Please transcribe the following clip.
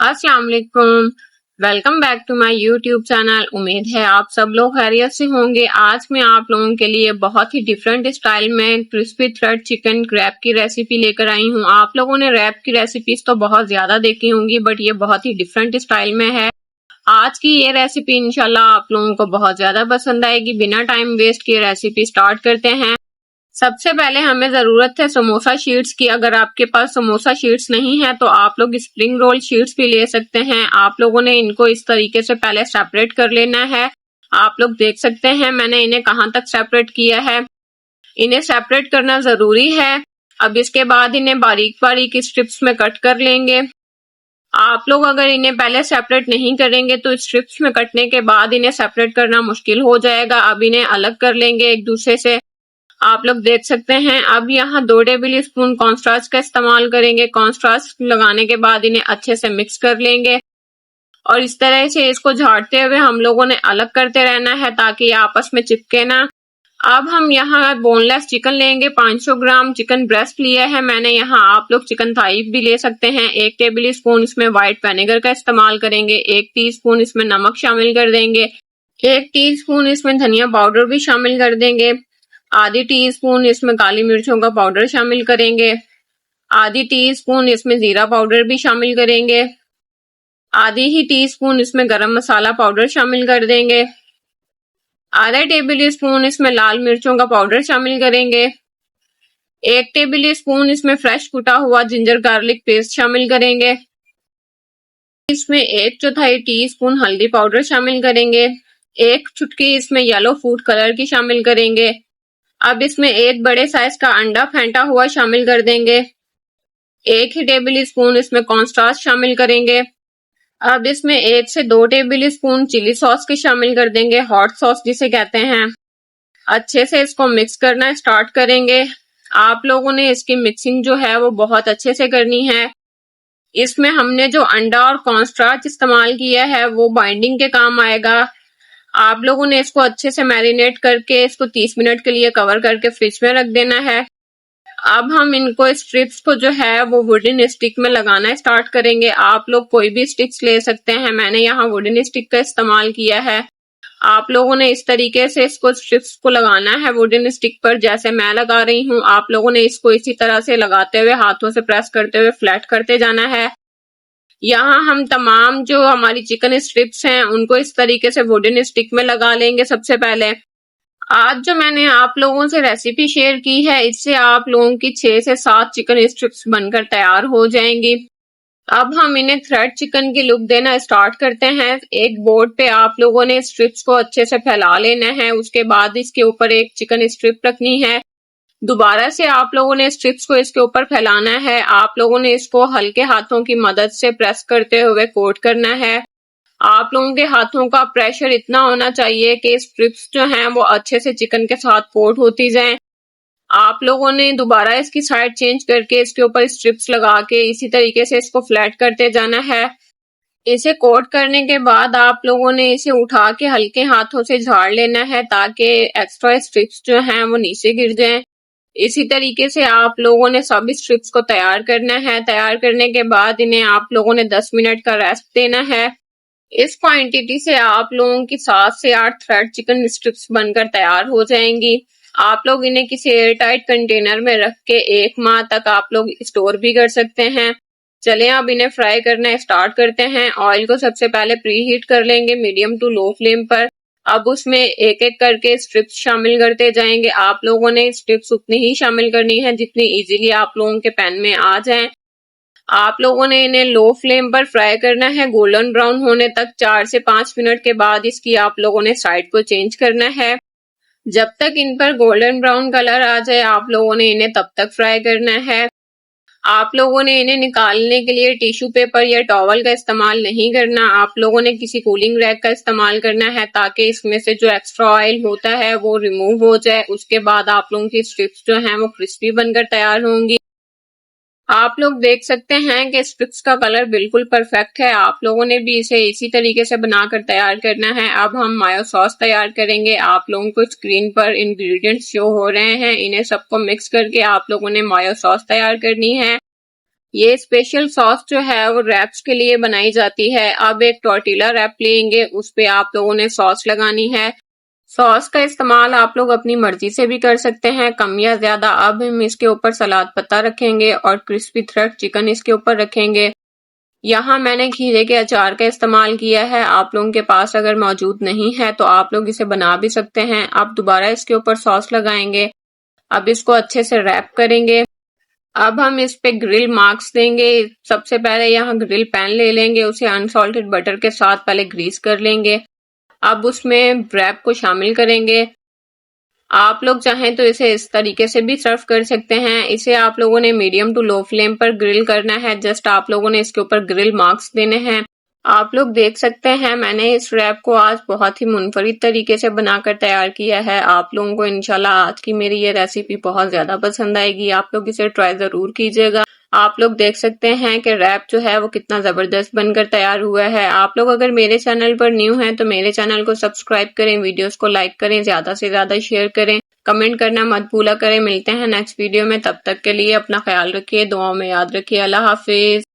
अस्सलाम वालेकुम। Welcome back to my YouTube channel. उम्मीद है आप सब लोग खैरियत से होंगे। आज मैं आप लोगों के लिए बहुत ही डिफरेंट स्टाइल में क्रिस्पी थ्रेड चिकन रैप की रेसिपी लेकर आई हूँ। आप लोगों ने रैप की रेसिपीज तो बहुत ज्यादा देखी होंगी, बट ये बहुत ही डिफरेंट स्टाइल में है। आज की ये रेसिपी इंशाल्लाह आप लोगों को बहुत ज्यादा पसंद आएगी। बिना टाइम वेस्ट किए रेसिपी स्टार्ट करते हैं। सबसे पहले हमें जरूरत है समोसा शीट्स की। अगर आपके पास समोसा शीट्स नहीं है तो आप लोग स्प्रिंग रोल शीट्स भी ले सकते हैं। आप लोगों ने इनको इस तरीके से पहले सेपरेट कर लेना है। आप लोग देख सकते हैं मैंने इन्हें कहाँ तक सेपरेट किया है। इन्हें सेपरेट करना जरूरी है। अब इसके बाद इन्हें बारीक बारीक स्ट्रिप्स में कट कर लेंगे। आप लोग अगर इन्हें पहले सेपरेट नहीं करेंगे तो स्ट्रिप्स में कटने के बाद इन्हें सेपरेट करना मुश्किल हो जाएगा। अब इन्हें अलग कर लेंगे एक दूसरे से। आप लोग देख सकते हैं। अब यहाँ 2 टेबल स्पून कॉर्नस्टार्च का इस्तेमाल करेंगे। कॉर्नस्टार्च लगाने के बाद इन्हें अच्छे से मिक्स कर लेंगे और इस तरह से इसको झाड़ते हुए हम लोगों ने अलग करते रहना है ताकि ये आपस में चिपके ना। अब हम यहाँ बोनलेस चिकन लेंगे। 500 ग्राम चिकन ब्रेस्ट लिया है मैंने यहाँ। आप लोग चिकन थाई भी ले सकते हैं। 1 टेबल स्पून इसमें व्हाइट विनेगर का इस्तेमाल करेंगे। 1 टीस्पून इसमें नमक शामिल कर देंगे। 1 टीस्पून इसमें धनिया पाउडर भी शामिल कर देंगे। आधी टीस्पून इसमें काली मिर्चों का पाउडर शामिल करेंगे। आधी टीस्पून इसमें जीरा पाउडर भी शामिल करेंगे। आधी ही टीस्पून इसमें गरम मसाला पाउडर शामिल कर देंगे। आधा टेबल स्पून इसमें लाल मिर्चों का पाउडर शामिल करेंगे। 1 टेबल स्पून इसमें फ्रेश कुटा हुआ जिंजर गार्लिक पेस्ट शामिल करेंगे। इसमें 1/4 टीस्पून हल्दी पाउडर शामिल करेंगे। 1 चुटकी इसमें येलो फूड कलर की शामिल करेंगे। अब इसमें 1 बड़े साइज का अंडा फेंटा हुआ शामिल कर देंगे। 1 ही टेबल स्पून इसमें कॉर्नस्टार्च शामिल करेंगे। अब इसमें 1 से 2 टेबल स्पून चिली सॉस के शामिल कर देंगे, हॉट सॉस जिसे कहते हैं। अच्छे से इसको मिक्स करना स्टार्ट करेंगे। आप लोगों ने इसकी मिक्सिंग जो है वो बहुत अच्छे से करनी है। इसमें हमने जो अंडा और कॉर्नस्टार्च इस्तेमाल किया है वो बाइंडिंग के काम आएगा। आप लोगों ने इसको अच्छे से मैरिनेट करके इसको 30 मिनट के लिए कवर करके फ्रिज में रख देना है। अब हम इनको स्ट्रिप्स को जो है वो वुडन स्टिक में लगाना स्टार्ट करेंगे। आप लोग कोई भी स्टिक्स ले सकते हैं। मैंने यहाँ वुडन स्टिक का इस्तेमाल किया है। आप लोगों ने इस तरीके से इसको स्ट्रिप्स को लगाना है वुडन स्टिक पर, जैसे मैं लगा रही हूँ। आप लोगों ने इसको इसी तरह से लगाते हुए हाथों से प्रेस करते हुए फ्लैट करते जाना है। यहाँ हम तमाम जो हमारी चिकन स्ट्रिप्स हैं उनको इस तरीके से वुडन स्टिक में लगा लेंगे। सबसे पहले आज जो मैंने आप लोगों से रेसिपी शेयर की है इससे आप लोगों की 6 से 7 चिकन स्ट्रिप्स बनकर तैयार हो जाएंगी। अब हम इन्हें थ्रेड चिकन की लुक देना स्टार्ट करते हैं। एक बोर्ड पे आप लोगों ने स्ट्रिप्स को अच्छे से फैला लेना है। उसके बाद इसके ऊपर एक चिकन स्ट्रिप रखनी है। दोबारा से आप लोगों ने स्ट्रिप्स को इसके ऊपर फैलाना है। आप लोगों ने इसको हल्के हाथों की मदद से प्रेस करते हुए कोट करना है। आप लोगों के हाथों का प्रेशर इतना होना चाहिए कि स्ट्रिप्स जो हैं वो अच्छे से चिकन के साथ कोट होती जाएं। आप लोगों ने दोबारा इसकी साइड चेंज करके इसके ऊपर स्ट्रिप्स लगा के इसी तरीके से इसको फ्लैट करते जाना है। इसे कोट करने के बाद आप लोगों ने इसे उठा के हल्के हाथों से झाड़ लेना है ताकि एक्स्ट्रा स्ट्रिप्स जो हैं वो नीचे गिर जाएं। इसी तरीके से आप लोगों ने सभी स्ट्रिप्स को तैयार करना है। तैयार करने के बाद इन्हें आप लोगों ने 10 मिनट का रेस्ट देना है। इस क्वांटिटी से आप लोगों की 7 से 8 थ्रेड चिकन स्ट्रिप्स बनकर तैयार हो जाएंगी। आप लोग इन्हें किसी एयर टाइट कंटेनर में रख के 1 माह तक आप लोग स्टोर भी कर सकते हैं। चलें अब इन्हें फ्राई करना स्टार्ट करते हैं। ऑयल को सबसे पहले प्री हीट कर लेंगे मीडियम टू लो फ्लेम पर। अब उसमें एक एक करके स्ट्रिप्स शामिल करते जाएंगे। आप लोगों ने स्ट्रिप्स उतनी ही शामिल करनी है जितनी इजीली आप लोगों के पैन में आ जाएं। आप लोगों ने इन्हें लो फ्लेम पर फ्राई करना है गोल्डन ब्राउन होने तक। 4 से 5 मिनट के बाद इसकी आप लोगों ने साइड को चेंज करना है। जब तक इन पर गोल्डन ब्राउन कलर आ जाए आप लोगों ने इन्हें तब तक फ्राई करना है। आप लोगों ने इन्हें निकालने के लिए टिश्यू पेपर या टॉवल का इस्तेमाल नहीं करना। आप लोगों ने किसी कूलिंग रैक का इस्तेमाल करना है ताकि इसमें से जो एक्स्ट्रा ऑयल होता है वो रिमूव हो जाए। उसके बाद आप लोगों की स्ट्रिप्स जो हैं वो क्रिस्पी बनकर तैयार होंगी। आप लोग देख सकते हैं कि स्ट्रिप्स का कलर बिल्कुल परफेक्ट है। आप लोगों ने भी इसे इसी तरीके से बनाकर तैयार करना है। अब हम मायो सॉस तैयार करेंगे। आप लोगों को स्क्रीन पर इंग्रेडिएंट्स शो हो रहे हैं। इन्हें सबको मिक्स करके आप लोगों ने मायो सॉस तैयार करनी है। ये स्पेशल सॉस जो है वो रैप्स के लिए बनाई जाती है। अब एक टॉर्टिला रैप लेंगे, उस पे आप लोगों ने सॉस लगानी है। सॉस का इस्तेमाल आप लोग अपनी मर्जी से भी कर सकते हैं, कम या ज्यादा। अब हम इसके ऊपर सलाद पत्ता रखेंगे और क्रिस्पी थ्रेड चिकन इसके ऊपर रखेंगे। यहाँ मैंने खीरे के अचार का इस्तेमाल किया है, आप लोगों के पास अगर मौजूद नहीं है तो आप लोग इसे बना भी सकते हैं। अब दोबारा इसके ऊपर सॉस लगाएंगे। अब इसको अच्छे से रैप करेंगे। अब हम इस पे ग्रिल मार्क्स देंगे। सबसे पहले यहाँ ग्रिल पैन ले लेंगे, उसे अनसॉल्टेड बटर के साथ पहले ग्रीस कर लेंगे। अब उसमें रैप को शामिल करेंगे। आप लोग चाहें तो इसे इस तरीके से भी सर्व कर सकते हैं। इसे आप लोगों ने मीडियम टू लो फ्लेम पर ग्रिल करना है। जस्ट आप लोगों ने इसके ऊपर ग्रिल मार्क्स देने हैं। आप लोग देख सकते हैं मैंने इस रैप को आज बहुत ही मुनफरिद तरीके से बनाकर तैयार किया है। आप लोगों को इंशाल्लाह आज की मेरी ये रेसिपी बहुत ज्यादा पसंद आएगी। आप लोग इसे ट्राई जरूर कीजिएगा। आप लोग देख सकते हैं कि रैप जो है वो कितना जबरदस्त बनकर तैयार हुआ है। आप लोग अगर मेरे चैनल पर न्यू हैं तो मेरे चैनल को सब्सक्राइब करें, वीडियोस को लाइक करें, ज्यादा से ज्यादा शेयर करें, कमेंट करना मत भूला करें। मिलते हैं नेक्स्ट वीडियो में, तब तक के लिए अपना ख्याल रखिए, दुआओं में याद रखिए। अल्लाह हाफिज।